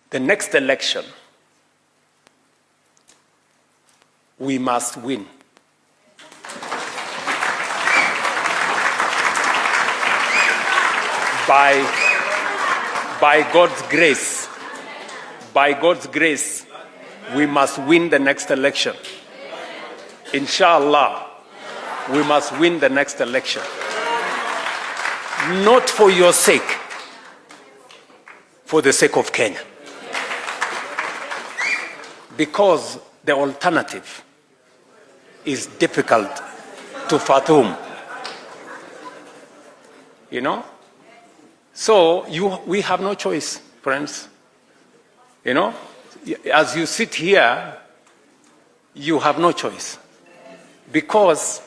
the next election, we must win. By God's grace, we must win the next election. Inshallah, we must win the next election. Not for your sake, for the sake of Kenya. Because the alternative is difficult to fathom. You know? So we have no choice, friends. You know? As you sit here, you have no choice. Because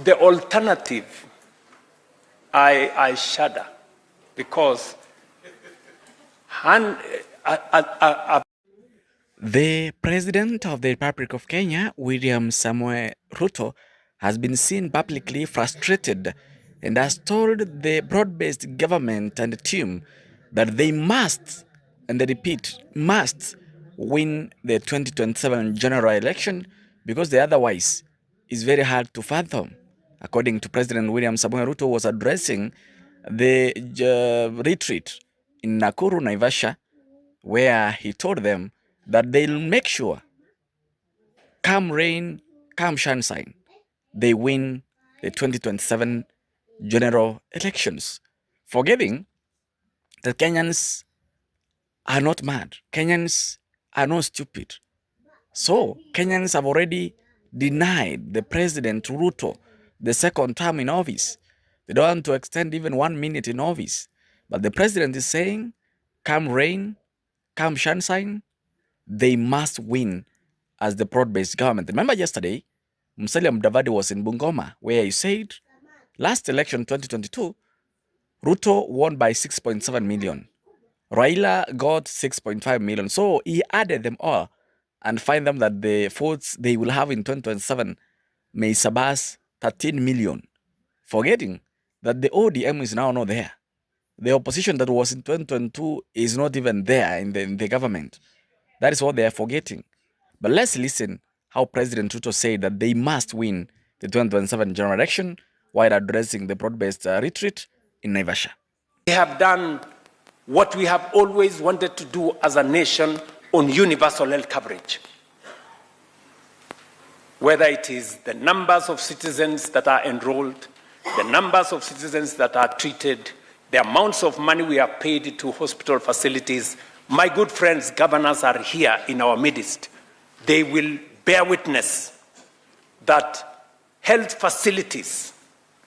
the alternative, I shudder. Because the President of the Republic of Kenya, William Samoei Ruto, has been seen publicly frustrated and has told the broad-based government and the team that they must, and they repeat, must win the 2027 general election because otherwise it's very hard to fathom. According to President William Samoei Ruto was addressing the retreat in Nakuru, Naivasha, where he told them that they'll make sure, come rain, come sunshine, they win the 2027 general elections, forgetting that Kenyans are not mad. Kenyans are not stupid. So Kenyans have already denied the President Ruto the second term in office. They don't want to extend even 1 minute in office. But the president is saying, come rain, come sunshine, they must win as the broad-based government. Remember yesterday, Musalia Mudavadi was in Bungoma, where he said, last election 2022, Ruto won by 6.7 million. Raila got 6.5 million. So he added them all and find them that the votes they will have in 2027 may surpass 13 million. Forgetting that the ODM is now not there. The opposition that was in 2022 is not even there in the government. That is what they are forgetting. But let's listen how President Ruto said that they must win the 2027 general election while addressing the broad-based retreat in Naivasha. We have done what we have always wanted to do as a nation on universal health coverage. Whether it is the numbers of citizens that are enrolled, the numbers of citizens that are treated, the amounts of money we have paid to hospital facilities. My good friends, governors are here in our midst. They will bear witness that health facilities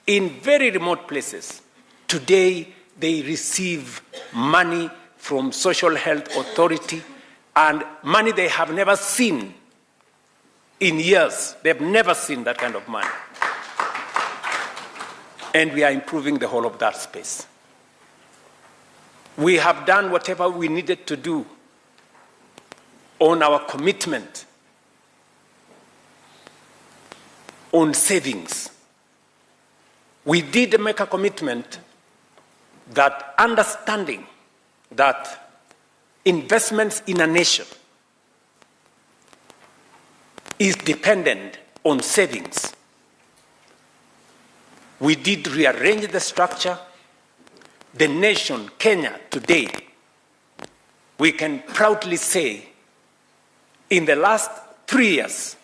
in very remote places, today they receive money from Social Health Authority and money they have never seen in years. They've never seen that kind of money. And we are improving the whole of that space. We have done whatever we needed to do on our commitment on savings. We did make a commitment that understanding that investments in a nation is dependent on savings. We did rearrange the structure. The nation, Kenya, today, we can proudly say, in the last 3 years,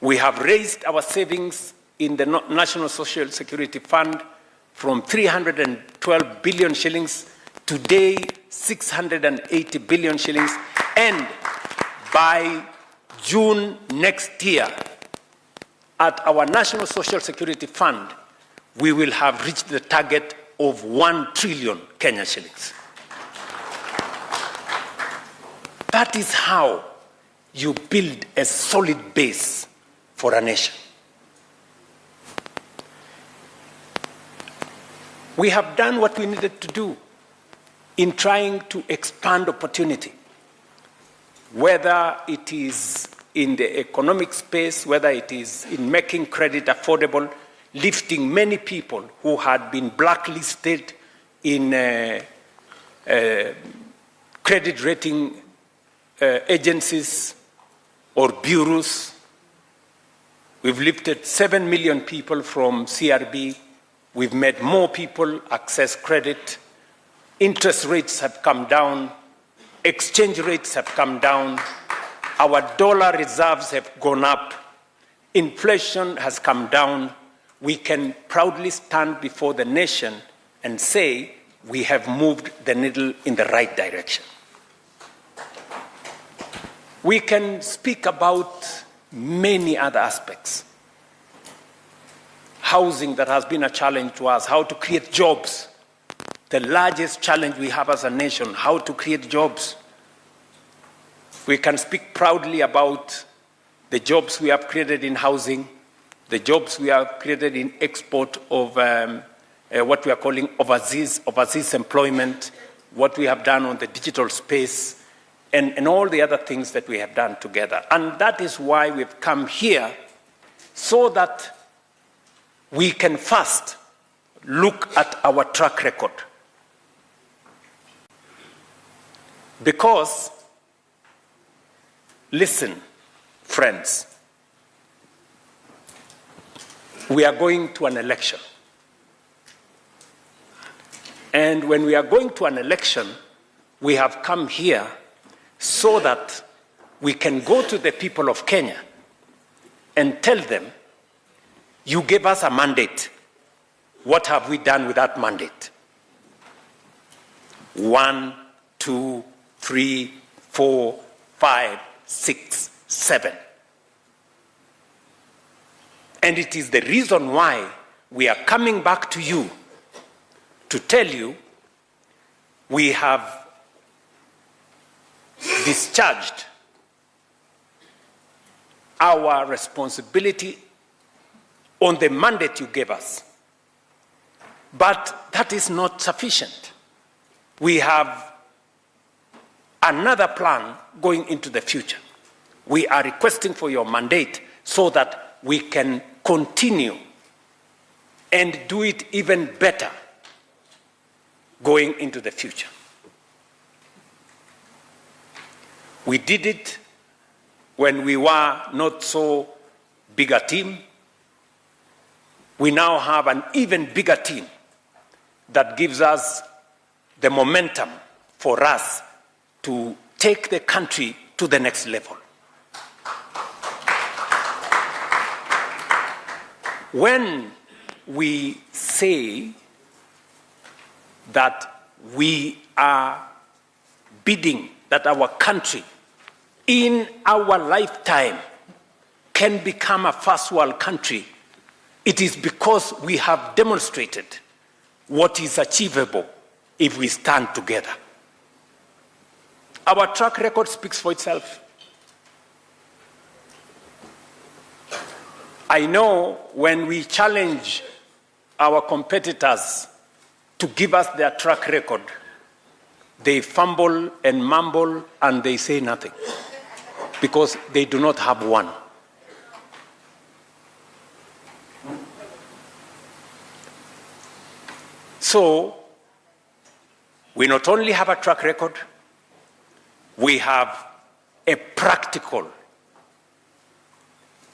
we have raised our savings in the National Social Security Fund from 312 billion shillings, today 680 billion shillings, and by June next year, at our National Social Security Fund, we will have reached the target of 1 trillion Kenya shillings. That is how you build a solid base for a nation. We have done what we needed to do in trying to expand opportunity, whether it is in the economic space, whether it is in making credit affordable. lifting many people who had been blacklisted in credit rating agencies or bureaus. We've lifted 7 million people from CRB. We've made more people access credit. Interest rates have come down. Exchange rates have come down. Our dollar reserves have gone up. Inflation has come down. We can proudly stand before the nation and say we have moved the needle in the right direction. We can speak about many other aspects. Housing that has been a challenge to us, how to create jobs. The largest challenge we have as a nation, how to create jobs. We can speak proudly about the jobs we have created in housing, the jobs we have created in export of what we are calling overseas employment, what we have done on the digital space, and all the other things that we have done together. And that is why we've come here, so that we can first look at our track record. Because, listen, friends, we are going to an election. And when we are going to an election, we have come here so that we can go to the people of Kenya and tell them, you gave us a mandate. What have we done with that mandate? 1, 2, 3, 4, 5, 6, 7. And it is the reason why we are coming back to you to tell you we have discharged our responsibility on the mandate you gave us. But that is not sufficient. We have another plan going into the future. We are requesting for your mandate so that we can continue and do it even better going into the future. We did it when we were not so big a team. We now have an even bigger team that gives us the momentum for us to take the country to the next level. When we say that we are bidding that our country in our lifetime can become a first world country, it is because we have demonstrated what is achievable if we stand together. Our track record speaks for itself. I know when we challenge our competitors to give us their track record, they fumble and mumble and they say nothing because they do not have one. So, we not only have a track record, we have a practical,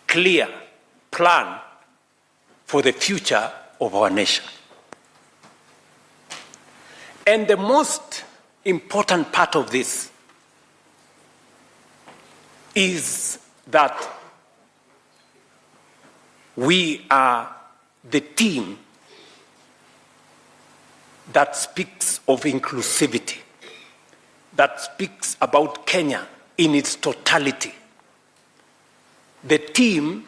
clear plan for the future of our nation. And the most important part of this is that we are the team that speaks of inclusivity, that speaks about Kenya in its totality. The team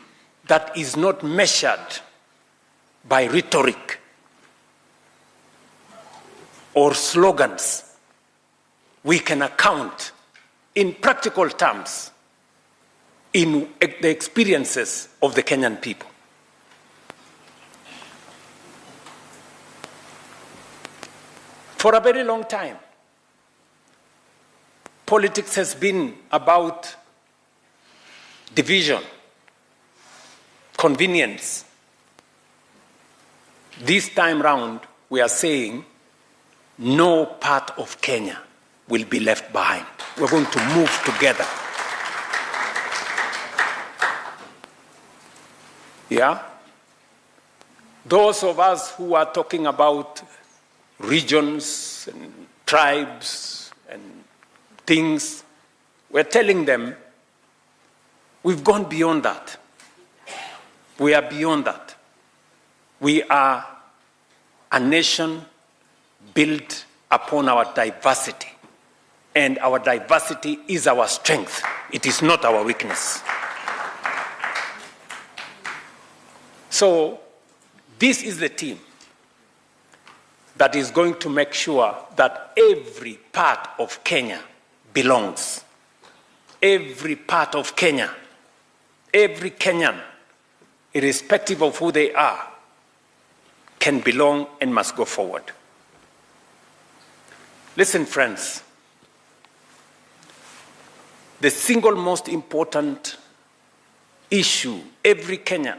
that is not measured by rhetoric or slogans. We can account in practical terms in the experiences of the Kenyan people. For a very long time, politics has been about division, convenience, This time round, we are saying no part of Kenya will be left behind. We're going to move together. Yeah? Those of us who are talking about regions and tribes and things, we're telling them we've gone beyond that. We are beyond that. We are a nation built upon our diversity. And our diversity is our strength. It is not our weakness. So, this is the team that is going to make sure that every part of Kenya belongs. Every part of Kenya, every Kenyan, irrespective of who they are, can belong and must go forward. Listen, friends, the single most important issue every Kenyan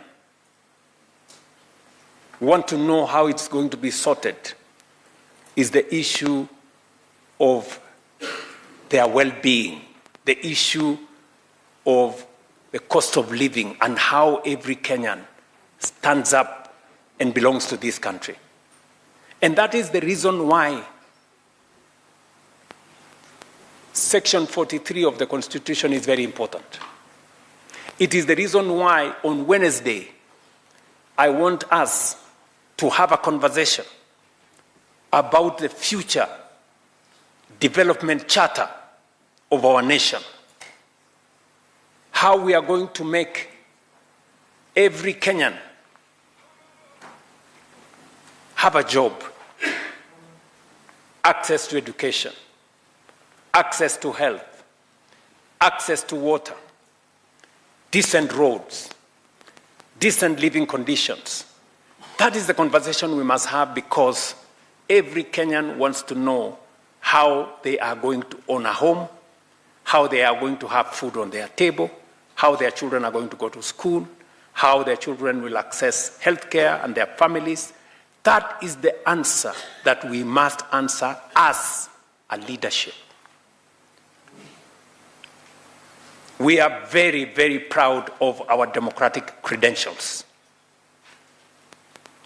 want to know how it's going to be sorted is the issue of their well-being, the issue of the cost of living and how every Kenyan stands up and belongs to this country. And that is the reason why Section 43 of the Constitution is very important. It is the reason why on Wednesday I want us to have a conversation about the future development charter of our nation. How we are going to make every Kenyan have a job, access to education, access to health, access to water, decent roads, decent living conditions. That is the conversation we must have, because every Kenyan wants to know how they are going to own a home, how they are going to have food on their table, how their children are going to go to school, how their children will access healthcare and their families. That is the answer that we must answer as a leadership. We are very, very proud of our democratic credentials.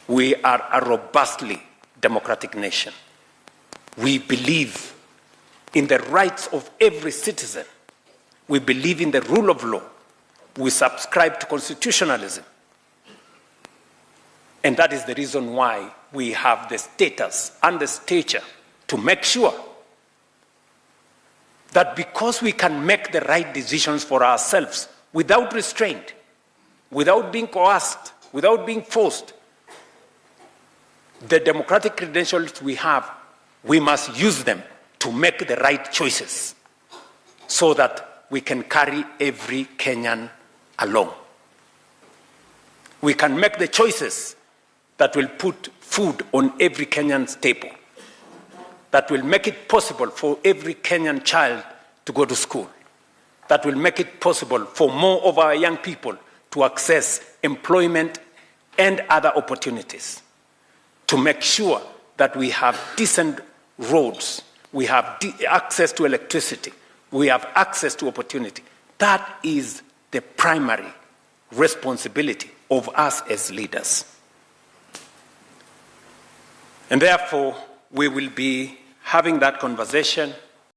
We are a robustly democratic nation. We believe in the rights of every citizen. We believe in the rule of law. We subscribe to constitutionalism. And that is the reason why we have the status and the stature to make sure that because we can make the right decisions for ourselves without restraint, without being coerced, without being forced, the democratic credentials we have, we must use them to make the right choices so that we can carry every Kenyan along. We can make the choices that will put food on every Kenyan's table, that will make it possible for every Kenyan child to go to school, that will make it possible for more of our young people to access employment and other opportunities, to make sure that we have decent roads, we have access to electricity, we have access to opportunity. That is the primary responsibility of us as leaders. And therefore, we will be having that conversation